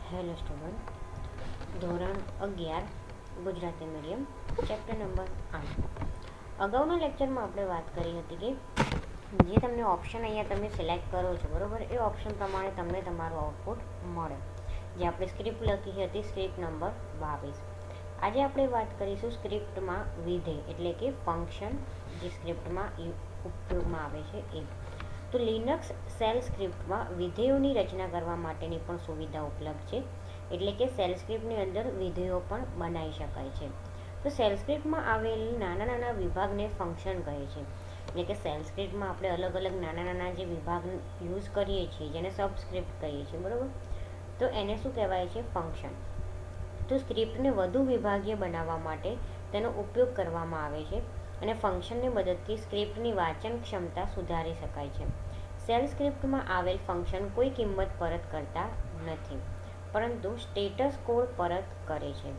Hello student, ધોરણ 11 Gujarati medium, chapter number 8. અગાઉના લેક્ચરમાં આપણે વાત કરી હતી કે જે તમને ઓપ્શન અહીંયા તમે સિલેક્ટ કરો છો, બરાબર, એ ઓપ્શન પ્રમાણે તમને તમારું આઉટપુટ મળે. જે આપણે સ્ક્રિપ્ટ લખી હતી, સ્ક્રિપ્ટ નંબર 22. આજે આપણે વાત કરીશું સ્ક્રિપ્ટમાં વિધેય એટલે કે ફંક્શન, જે સ્ક્રિપ્ટમાં ઉપયોગમાં આવે છે એ. તો લિનક્સ શેલ સ્ક્રિપ્ટમાં વિધેયોની રચના કરવા માટેની પણ સુવિધા ઉપલબ્ધ છે, એટલે કે શેલ સ્ક્રિપ્ટની અંદર વિધેયો પણ બનાવી શકાય છે. તો શેલ સ્ક્રિપ્ટમાં આવેલ નાના નાના વિભાગને ફંક્શન કહે છે, એટલે કે શેલ સ્ક્રિપ્ટમાં આપણે અલગ અલગ નાના નાના જે વિભાગ યુઝ કરીએ છીએ, જેને સબસ્ક્રિપ્ટ કહીએ છીએ, બરાબર, તો એને શું કહેવાય છે? ફંક્શન. તો સ્ક્રિપ્ટને વધુ વિભાગીય બનાવવા માટે તેનો ઉપયોગ કરવામાં આવે છે, અને ફંક્શનની મદદથી સ્ક્રિપ્ટની વાંચન ક્ષમતા સુધારી શકાય છે. શેલ સ્ક્રિપ્ટમાં આવેલ ફંક્શન કોઈ કિંમત પરત કરતા નથી, પરંતુ સ્ટેટસ કોડ પરત કરે છે.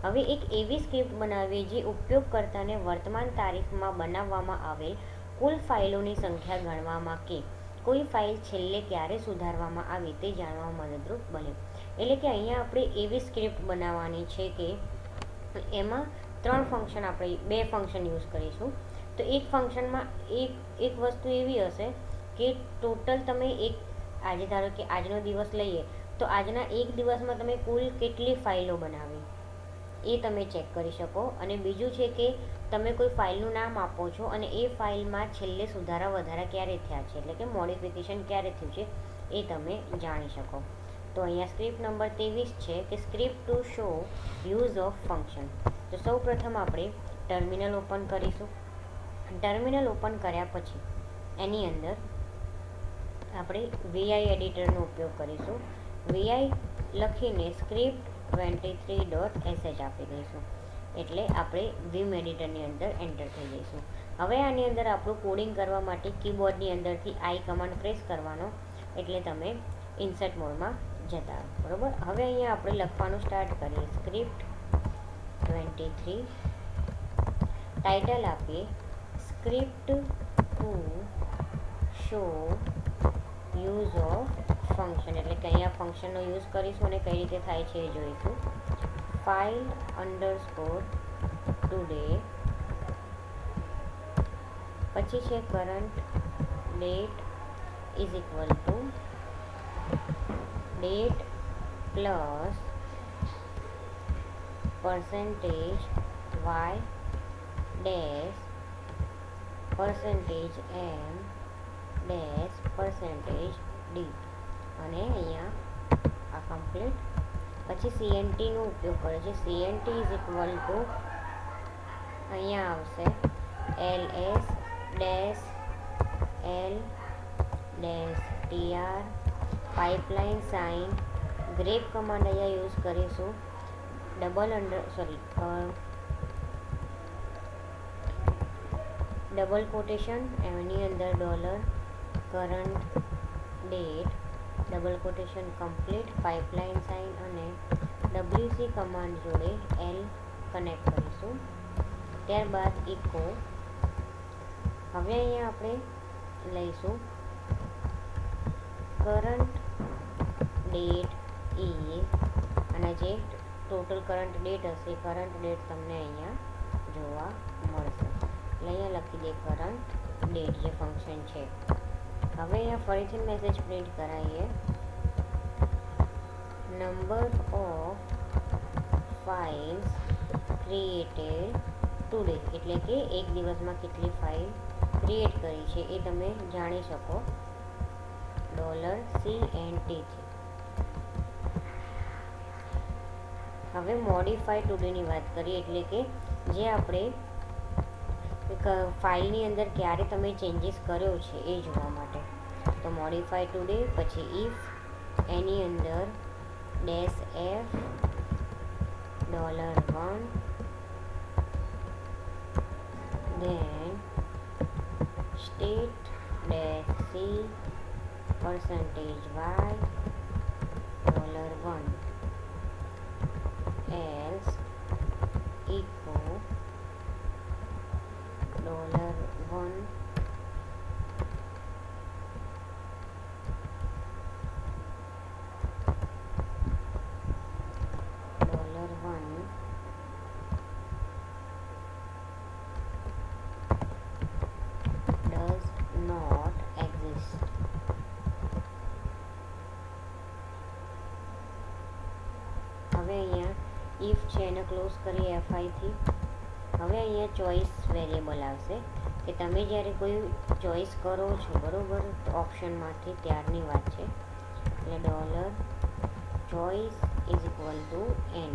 હવે એક એવી સ્ક્રિપ્ટ બનાવવી જે ઉપયોગકર્તાને વર્તમાન તારીખમાં બનાવવામાં આવેલ કુલ ફાઇલોની સંખ્યા ગણવામાં કે કોઈ ફાઇલ છેલ્લે ક્યારે સુધારવામાં આવી તે જાણવામાં મદદરૂપ બને. એટલે કે અહીંયા આપણે એવી સ્ક્રિપ્ટ બનાવવાની છે કે એમાં બે ફંક્શન યુઝ કરીશું. તો એક ફંક્શનમાં એક વસ્તુ એવી હશે કે ટોટલ તમે આજે ધારો કે આજનો દિવસ લઈએ તો આજના એક દિવસમાં તમે કુલ કેટલી ફાઇલો બનાવી એ તમે ચેક કરી શકો. અને બીજું છે કે તમે કોઈ ફાઇલનું નામ આપો છો અને એ ફાઇલમાં છેલ્લે સુધારા વધારા ક્યારે થયા છે, એટલે કે મોડિફિકેશન ક્યારે થયું છે એ તમે જાણી શકો. તો અહીંયા સ્ક્રિપ્ટ નંબર 23 છે કે script to show use of function. તો સૌ પ્રથમ આપણે ટર્મિનલ ઓપન કરીશું. ટર્મિનલ ઓપન કર્યા પછી એની અંદર આપણે વીઆઈ એડિટરનો ઉપયોગ કરીશું. વીઆઈ લખીને સ્ક્રિપ્ટ 23.sh આપી દઈશું, એટલે આપણે વિમ એડિટરની અંદર એન્ટર થઈ જઈશું. હવે આની અંદર આપણું કોડિંગ કરવા માટે કીબોર્ડની અંદરથી આઈ કમાન્ડ પ્રેસ કરવાનો, એટલે તમે ઇન્સર્ટ મોડમાં જતા રહો, બરાબર. હવે અહીંયા આપણે લખવાનું સ્ટાર્ટ કરીએ. સ્ક્રિપ્ટ 23, ટાઇટલ આપીએ script to show use of function, એટલે કે અહીંયા ફંક્શનનો યુઝ કરીશું અને કઈ રીતે થાય છે એ જોઈશું. ફાઇલ અંડરસ્કોર ટુડે, પછી છે current that is equal to date plus percentage y dash percentage m dash percentage d, અને અહીંયા આ કમ્પ્લીટ. પછી CNTનો ઉપયોગ કરે છે. CNT ઇઝ ઇક્વલ ટુ અહીંયા આવશે ls dash l dash tr, pipeline sign, grep command અહીંયા યુઝ કરીશું. ડબલ કોટેશન, એની અંદર dollar, current date, double quotation complete, pipeline sign, અને WC કમાન્ડ જોડે L કનેક્ટ કરીશું. ત્યારબાદ ઇકો. હવે અહીંયા આપણે લઈશું કરંટ ડેટ ઇઝ, અને જે ટોટલ કરંટ ડેટ હશે કરંટ ડેટ તમને અહીંયા જોવા મળશે, એટલે અહીંયા લખી દે કરંટ ડેટ, જે ફંક્શન છે. હવે અહીંયા ફરીથી મેસેજ પ્રિન્ટ કરાવીએ. Number of files created today, એટલે કે એક દિવસમાં કેટલી ફાઇલ ક્રિએટ કરી છે એ તમે જાણી શકો $CNT થી. હવે મોડિફાઈ ટુડેની વાત કરીએ, એટલે કે જે આપણે ફાઇલની અંદર ક્યારે તમે ચેન્જીસ કર્યો છે એ જોવા માટે. તો મોડિફાઈ ટુડે, પછી ઇફ એની અંદર dash f $1, then state dash c percentage y $1, else echo $1 $, if છે એને ક્લોઝ કરીએ એફઆઈથી. હવે અહીંયા ચોઈસ વેરિયેબલ આવશે કે તમે જ્યારે કોઈ ચોઈસ કરો છો બરાબર ઓપ્શનમાંથી ત્યારની વાત છે. એટલે dollar choice is equal to N.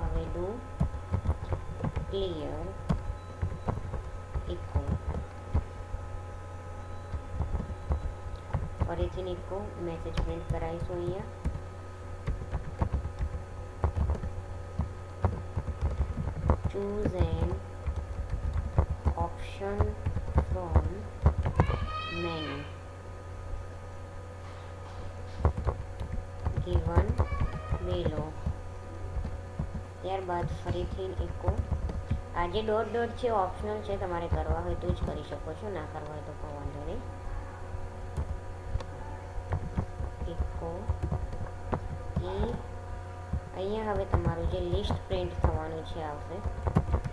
હવે ડુ ક્લિયર ઇકો. ફરીથી ઇકો મેસેજ પ્રિન્ટ કરાવીશું અહીંયા. choose an option from menu given below. ત્યારબાદ ફરીથી ઇકો. આ જે ડોટ ડોટ છે ઓપ્શનલ છે, તમારે કરવા હોય તો જ કરી શકો છો, ના કરવા હોય તો પણ વાંધો નહીં. ઇકો અહીંયા હવે તમારું જે લિસ્ટ પ્રિન્ટ થવાનું છે આવશે.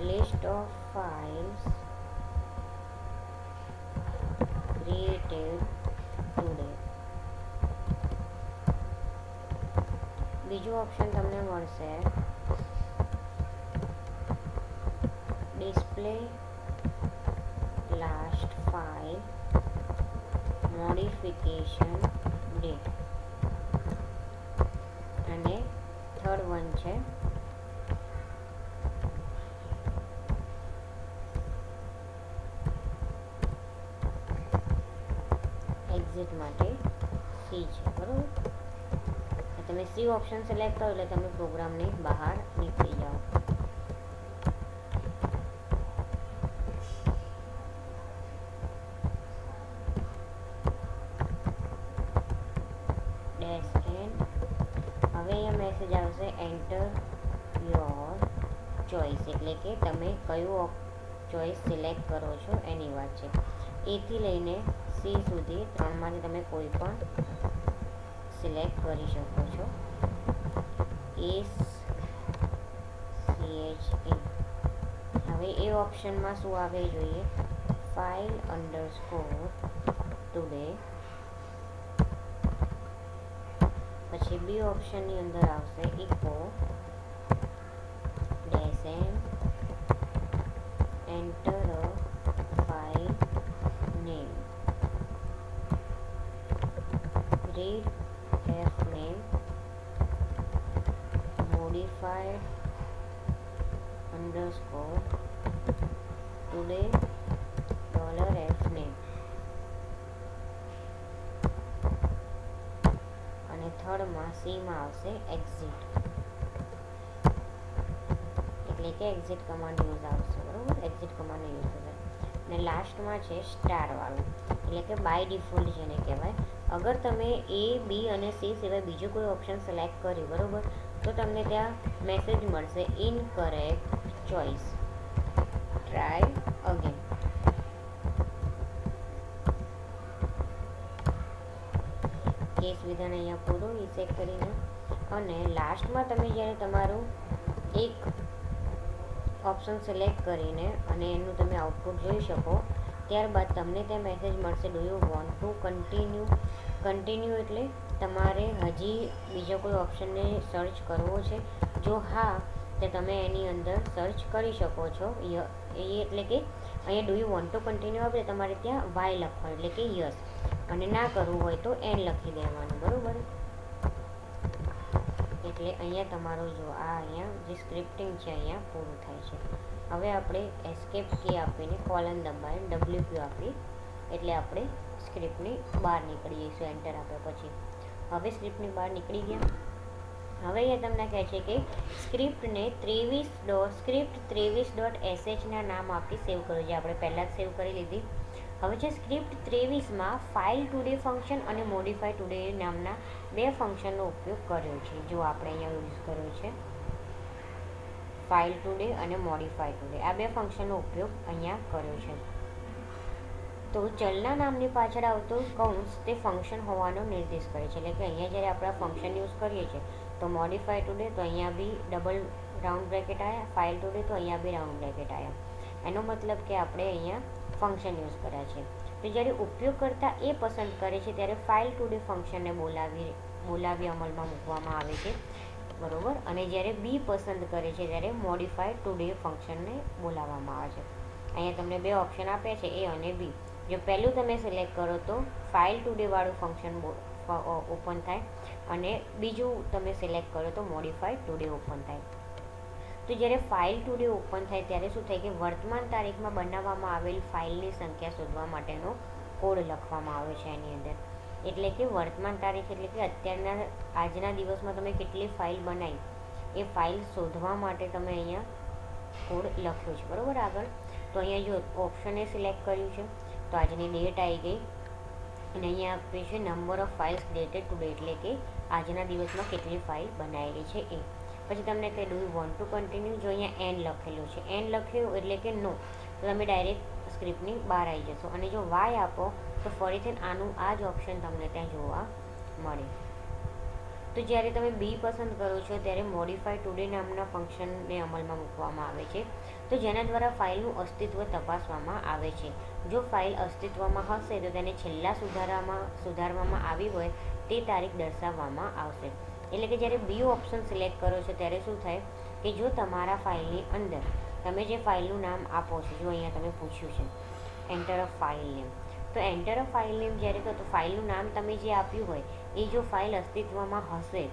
List of files created today. બીજું ઓપ્શન તમને મળશે display last file modification date. અને થર્ડ વન છે એક્ઝિટ માટે સી છે બરાબર. તમે સી ઓપ્શન સિલેક્ટ કરો એટલે તમે પ્રોગ્રામની બહાર નીકળી જાઓ. Dash N. હવે અહીંયા મેસેજ આવશે એન્ટર યોર ચોઈસ, એટલે કે તમે કયું ચોઈસ સિલેક્ટ કરો છો એની વાત છે. એથી લઈને સી સુધી ત્રણમાંથી તમે કોઈ પણ સિલેક્ટ કરી શકો છો. S CH A. હવે એ ઓપ્શનમાં શું આવે જોઈએ? File underscore today. પછી બી ઓપ્શનની અંદર આવશે echo dash N enter file name read F name modified underscore today $f name. અને થર્ડમાં સીમાં આવશે એક્ઝિટ, એટલે કે એક્ઝિટ કમાન્ડ યુઝ આવશે બરાબર. એક્ઝિટ કમાન્ડ યુઝ થશે. અને લાસ્ટમાં છે સ્ટારવાળું, એટલે કે બાય ડિફોલ્ટ જેને કહેવાય. અગર તમે એ બી અને સી સિવાય બીજું કોઈ ઓપ્શન સિલેક્ટ કર્યું બરાબર તો તમને ત્યાં મેસેજ મળશે incorrect choice, try again. Case વિધાન અહીંયા પૂરું એ ચેક કરીને. અને લાસ્ટમાં તમે જ્યારે તમારું એક ઓપ્શન સિલેક્ટ કરીને અને એનું તમે આઉટપુટ જોઈ શકો ત્યારબાદ તમને ત્યાં મેસેજ મળશે do you want to continue એટલે તમારે હજી બીજો કોઈ ઓપ્શનને સર્ચ કરવો છે. જો હા તો તમે એની અંદર સર્ચ કરી શકો છો. એ એટલે કે અહીંયા do you want to continue આપણે તમારે ત્યાં વાય લખવાનું એટલે કે યસ, અને ના કરવું હોય તો એન લખી દેવાનું બરાબર. એટલે અહીંયા તમારું જો આ અહીંયા જે સ્ક્રિપ્ટિંગ છે અહીંયા પૂરું થાય છે. હવે આપણે એસ્કેપ કી આપીને કોલન દબાવીને WQ આપી એટલે આપણે સ્ક્રિપ્ટની બહાર નીકળી જઈશું એન્ટર આપ્યા પછી. હવે સ્ક્રિપ્ટની બહાર નીકળી ગયા. હવે અહીંયા તમને કહે છે કે સ્ક્રિપ્ટને script23.sh ના નામ આપી સેવ કરો, જે આપણે પહેલાં જ સેવ કરી લીધી. હવે છે સ્ક્રિપ્ટ 23માં ફાઇલ ટુડે ફંક્શન અને મોડિફાઈ ટુડે નામના બે ફંક્શનનો ઉપયોગ કર્યો છે. જો આપણે અહીંયા યુઝ કર્યો છે ફાઇલ ટુડે અને મોડિફાઈ ટુડે, આ બે ફંક્શનનો ઉપયોગ અહીંયા કર્યો છે. તો ચલના નામની પાછળ આવતો કૌંસ તે ફંક્શન હોવાનો નિર્દેશ કરે છે. એટલે કે અહીંયા જ્યારે આપણે ફંક્શન યુઝ કરીએ છીએ તો મોડિફાઈ ટુડે તો અહીંયા બી ડબલ રાઉન્ડ બ્રેકેટ આવ્યા, ફાઇલ ટુડે તો અહીંયા બી રાઉન્ડ બ્રેકેટ આવ્યા. એનો મતલબ કે આપણે અહીંયા ફંક્શન યુઝ કર્યા છે. તો જ્યારે ઉપયોગકર્તા એ પસંદ કરે છે ત્યારે ફાઇલ ટુડે ફંક્શનને બોલાવી બોલાવી અમલમાં મૂકવામાં આવે છે, બરોબર. અને જ્યારે બી પસંદ કરે છે ત્યારે મોડિફાય ટુડે ફંક્શનને બોલાવવામાં આવે છે. અહીંયા તમને બે ઓપ્શન આપ્યા છે, એ અને બી. જો પહેલું તમે સિલેક્ટ કરો તો ફાઇલ ટુડેવાળું ફંક્શન ઓપન થાય, અને બીજું તમે સિલેક્ટ કરો તો મોડિફાય ટુડે ઓપન થાય. તો જ્યારે ફાઇલ ટુડે ઓપન થાય ત્યારે શું થાય કે વર્તમાન તારીખમાં બનાવવામાં આવેલ ફાઇલની સંખ્યા શોધવા માટેનો કોડ લખવામાં આવે છે એની અંદર. એટલે કે વર્તમાન તારીખ એટલે કે અત્યારના આજના દિવસમાં તમે કેટલી ફાઇલ બનાવી, એ ફાઇલ શોધવા માટે તમે અહીંયા કોડ લખ્યો છે, બરાબર. આગળ તો અહીંયા જો ઓપ્શને સિલેક્ટ કર્યું છે, તો આજની ડેટ આવી ગઈ, અને અહીંયા આપ્યું છે number of files dated today, એટલે કે આજના દિવસમાં કેટલી ફાઇલ બનાવેલી છે એ. પછી તમને કહે do you want to continue. જો અહીંયા એન લખેલું છે, એન લખ્યું એટલે કે નો, તો તમે ડાયરેક્ટ સ્ક્રિપ્ટની બહાર આવી જશો. અને જો વાય આપો તો ફરીથી આનું આ જ ઓપ્શન તમને ત્યાં જોવા મળે. તો જ્યારે તમે બી પસંદ કરો છો ત્યારે મોડિફાય ટુડે નામના ફંક્શનને અમલમાં મૂકવામાં આવે છે, તો જેના દ્વારા ફાઇલનું અસ્તિત્વ તપાસવામાં આવે છે. જો ફાઇલ અસ્તિત્વમાં હશે તો તેને છેલ્લા સુધારવામાં આવી હોય તે તારીખ દર્શાવવામાં આવશે. એટલે કે જ્યારે બી ઓપ્શન સિલેક્ટ કરો છો ત્યારે શું થાય કે જો તમારા ફાઇલની અંદર તમે જે ફાઇલનું નામ આપો છો, જો અહીંયા તમે પૂછ્યું છે એન્ટર અ ફાઇલ નેમ, તો એન્ટર અ ફાઇલ નેમ જ્યારે કહો તો ફાઇલનું નામ તમે જે આપ્યું હોય એ જો ફાઇલ અસ્તિત્વમાં હશે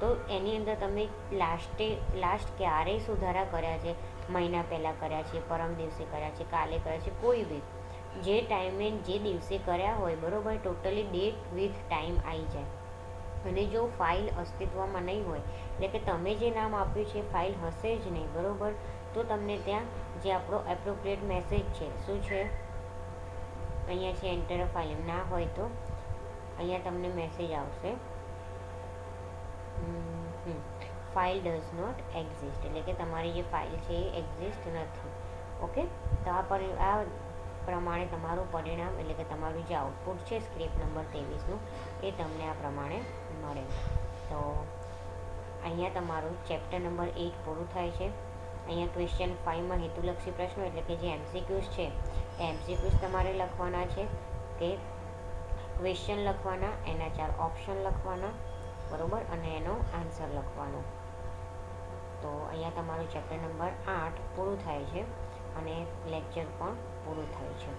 તો એની અંદર તમે લાસ્ટ ક્યારે સુધારા કર્યા છે, મહિના પહેલાં કર્યા છે, પરમ દિવસે કર્યા છે, કાલે કર્યા છે, કોઈ બી જે ટાઈમે જે દિવસે કર્યા હોય, બરાબર, ટોટલી ડેટ વિથ ટાઈમ આવી જાય. અને જો ફાઇલ અસ્તિત્વમાં નહીં હોય એટલે કે તમે જે નામ આપ્યું છે ફાઇલ હશે જ નહીં, બરાબર, તો તમને ત્યાં જે આપણો એપ્રોપ્રિએટ મેસેજ છે શું છે, અહીંયા છે એન્ટર અ ફાઇલ ના હોય તો અહીંયા તમને મેસેજ આવશે ફાઇલ ડઝ નોટ એક્ઝિસ્ટ, એટલે કે તમારી જે ફાઇલ છે એ એક્ઝિસ્ટ નથી. ઓકે, તો આ પ્રમાણે તમારું પરિણામ એટલે કે તમારું જે આઉટપુટ છે સ્ક્રિપ્ટ નંબર 23નું એ તમને આ પ્રમાણે મળે. તો અહીંયા તમારું ચેપ્ટર નંબર 8 પૂરું થાય છે. અહીંયા ક્વેશ્ચન 5માં હેતુલક્ષી પ્રશ્નો એટલે કે જે એમસીક્યુઝ છે એ એમસીક્યુઝ તમારે લખવાના છે, કે ક્વેશ્ચન લખવાના, એના 4 ઓપ્શન લખવાના, બરાબર, અને એનો આન્સર લખવાનો. તો અહીંયા તમારું ચેપ્ટર નંબર 8 પૂરું થાય છે અને લેક્ચર પણ પૂરું થાય છે.